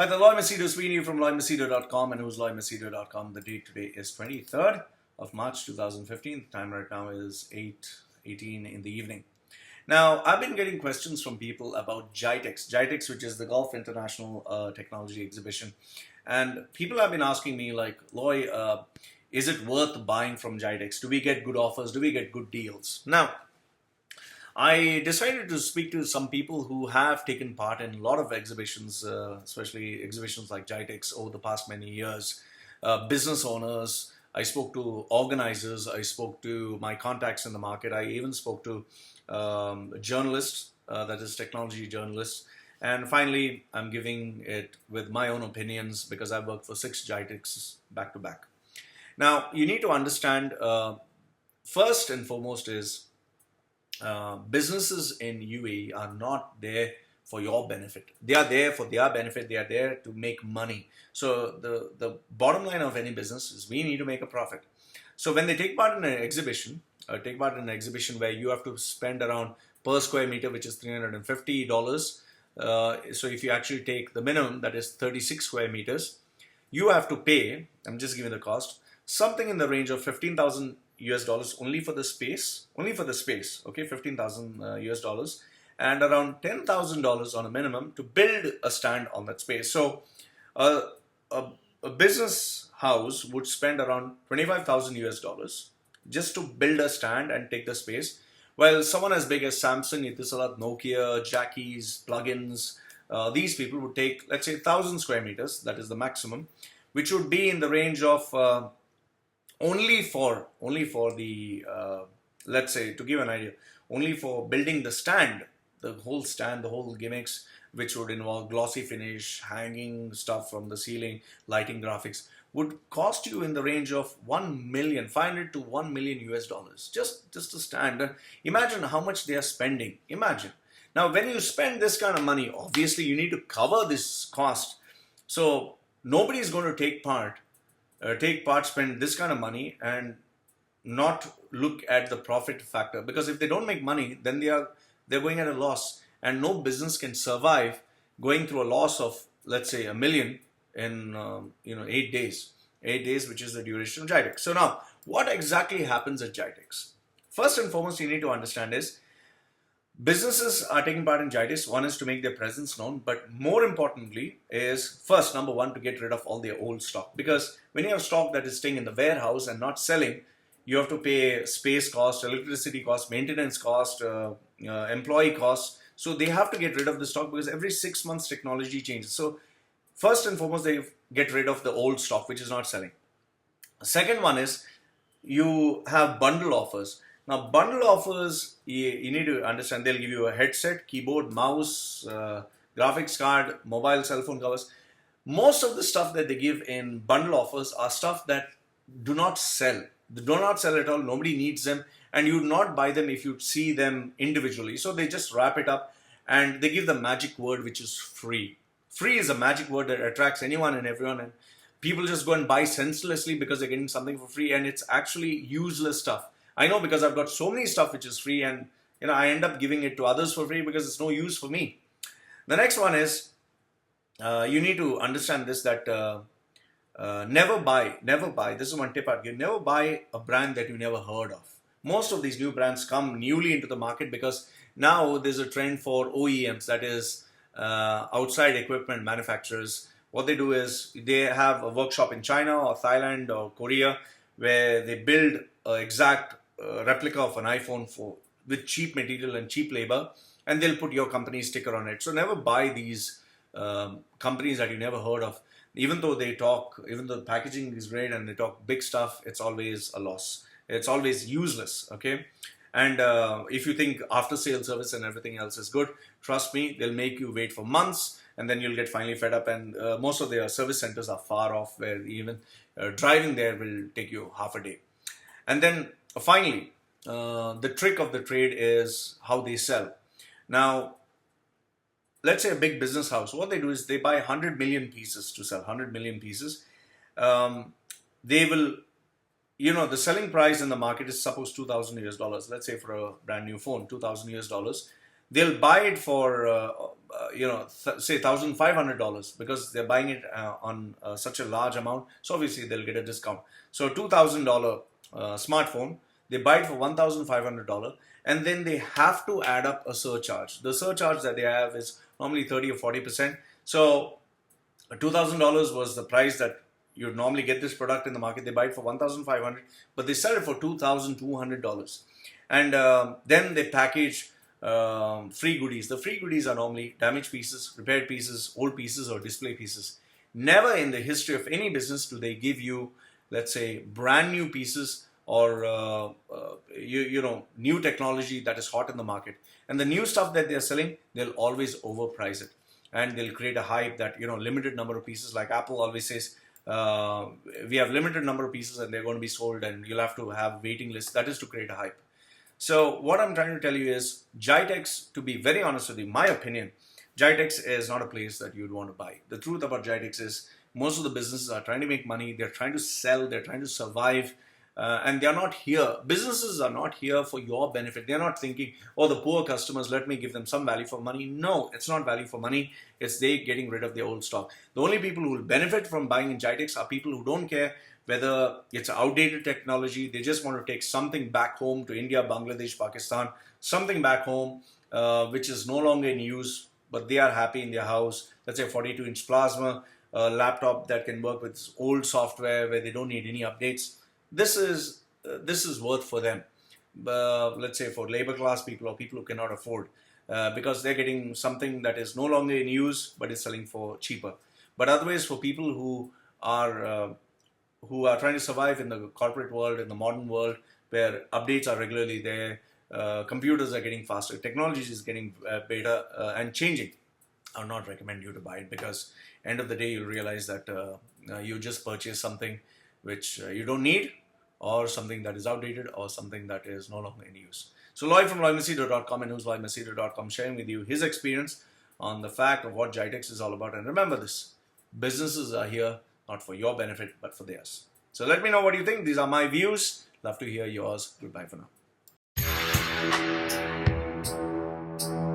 Hi, the Loy Machedo speaking to you from loymachedo.com and who's loymachedo.com. The date today is 23rd of March 2015. The time right now is 8:18 in the evening. Now, I've been getting questions from people about GITEX, which is the Gulf International Technology Exhibition. And people have been asking me like, Loy, is it worth buying from GITEX? Do we get good offers? Do we get good deals? Now, I decided to speak to some people who have taken part in a lot of exhibitions, especially exhibitions like GITEX over the past many years. Business owners, I spoke to organizers, I spoke to my contacts in the market, I even spoke to journalists, that is technology journalists. And finally, I'm giving it with my own opinions because I've worked for 6 GITEXs back to back. Now, you need to understand, first and foremost is, businesses in UAE are not there for your benefit. They are there for their benefit. They are there to make money. So the bottom line of any business is we need to make a profit. So when they take part in an exhibition, where you have to spend around per square meter, which is $350. So if you actually take the minimum, that is 36 square meters, you have to pay, I'm just giving the cost, something in the range of 15,000 US dollars only for the space, okay, 15,000 US dollars, and around $10,000 on a minimum to build a stand on that space. So a business house would spend around 25,000 US dollars just to build a stand and take the space, while someone as big as Samsung, Etisalat, Nokia, Jackies, plugins, these people would take, let's say, 1,000 square meters, that is the maximum, which would be in the range of only for the, let's say, to give an idea, only for building the stand, the whole gimmicks, which would involve glossy finish, hanging stuff from the ceiling, lighting, graphics, would cost you in the range of 1,500,000 to 1,000,000 US dollars. Just a stand. Imagine how much they are spending. Imagine. Now, when you spend this kind of money, obviously you need to cover this cost. So nobody is going to take part, spend this kind of money and not look at the profit factor, because if they don't make money, then they're going at a loss, and no business can survive going through a loss of, let's say, 1,000,000 in 8 days, which is the duration of GITEX. So now, what exactly happens at GITEX? First and foremost, you need to understand is, businesses are taking part in GITEX. One is to make their presence known, but more importantly is, first, number one, to get rid of all their old stock. Because when you have stock that is staying in the warehouse and not selling, you have to pay space cost, electricity cost, maintenance cost, employee cost. So they have to get rid of the stock because every 6 months technology changes. So first and foremost, they get rid of the old stock which is not selling. Second one is you have bundle offers. Now, bundle offers, you need to understand, they'll give you a headset, keyboard, mouse, graphics card, mobile cell phone covers. Most of the stuff that they give in bundle offers are stuff that do not sell. They do not sell at all. Nobody needs them. And you would not buy them if you see them individually. So they just wrap it up and they give the magic word, which is free. Free is a magic word that attracts anyone and everyone. And people just go and buy senselessly because they're getting something for free. And it's actually useless stuff. I know, because I've got so many stuff which is free, and I end up giving it to others for free because it's no use for me. The next one is, you need to understand this, that never buy, this is one tip I'd give, never buy a brand that you never heard of. Most of these new brands come newly into the market because now there's a trend for OEMs, that is outside equipment manufacturers. What they do is they have a workshop in China or Thailand or Korea where they build an exact replica of an iPhone with cheap material and cheap labor, and they'll put your company's sticker on it. So never buy these companies that you never heard of. Even though the packaging is great and they talk big stuff, it's always a loss. It's always useless, okay? And if you think after sales service and everything else is good, trust me, they'll make you wait for months, and then you'll get finally fed up. And most of their service centers are far off, where even driving there will take you half a day. And then finally, the trick of the trade is how they sell. Now, let's say a big business house, what they do is they buy 100 million pieces to sell, 100 million pieces. They will, the selling price in the market is suppose 2,000 US dollars. Let's say for a brand new phone, 2,000 US dollars. they'll buy it for say $1,500 because they're buying it on such a large amount. So obviously they'll get a discount. So $2,000 smartphone, they buy it for $1,500, and then they have to add up a surcharge. The surcharge that they have is normally 30 or 40%. So $2,000 was the price that you'd normally get this product in the market. They buy it for $1,500, but they sell it for $2,200. And then they package free goodies. The free goodies are normally damaged pieces, repaired pieces, old pieces, or display pieces. Never in the history of any business do they give you, let's say, brand new pieces or new technology that is hot in the market. And the new stuff that they're selling, they'll always overprice it, and they'll create a hype that limited number of pieces. Like Apple always says, we have limited number of pieces and they're going to be sold, and you'll have to have waiting lists. That is to create a hype. So what I'm trying to tell you is, GITEX, to be very honest with you, my opinion, GITEX is not a place that you'd want to buy. The truth about GITEX is most of the businesses are trying to make money, they're trying to sell, they're trying to survive, and they're not here. Businesses are not here for your benefit. They're not thinking, oh, the poor customers, let me give them some value for money. No, it's not value for money. It's they getting rid of their old stock. The only people who will benefit from buying in GITEX are people who don't care whether it's outdated technology. They just want to take something back home to India, Bangladesh, Pakistan, something back home which is no longer in use, but they are happy in their house. Let's say 42-inch plasma, a laptop that can work with old software where they don't need any updates. This is worth for them. Let's say for labor class people or people who cannot afford, because they're getting something that is no longer in use but is selling for cheaper. But otherwise, for people who are trying to survive in the corporate world, in the modern world, where updates are regularly there, computers are getting faster, technology is getting better and changing, I would not recommend you to buy it, because end of the day you'll realize that you just purchased something which you don't need, or something that is outdated, or something that is no longer in use. So Loy from LoyMachedo.com and who's LoyMachedo.com sharing with you his experience on the fact of what GITEX is all about. And remember this, businesses are here not for your benefit, but for theirs. So let me know what you think. These are my views. Love to hear yours. Goodbye for now.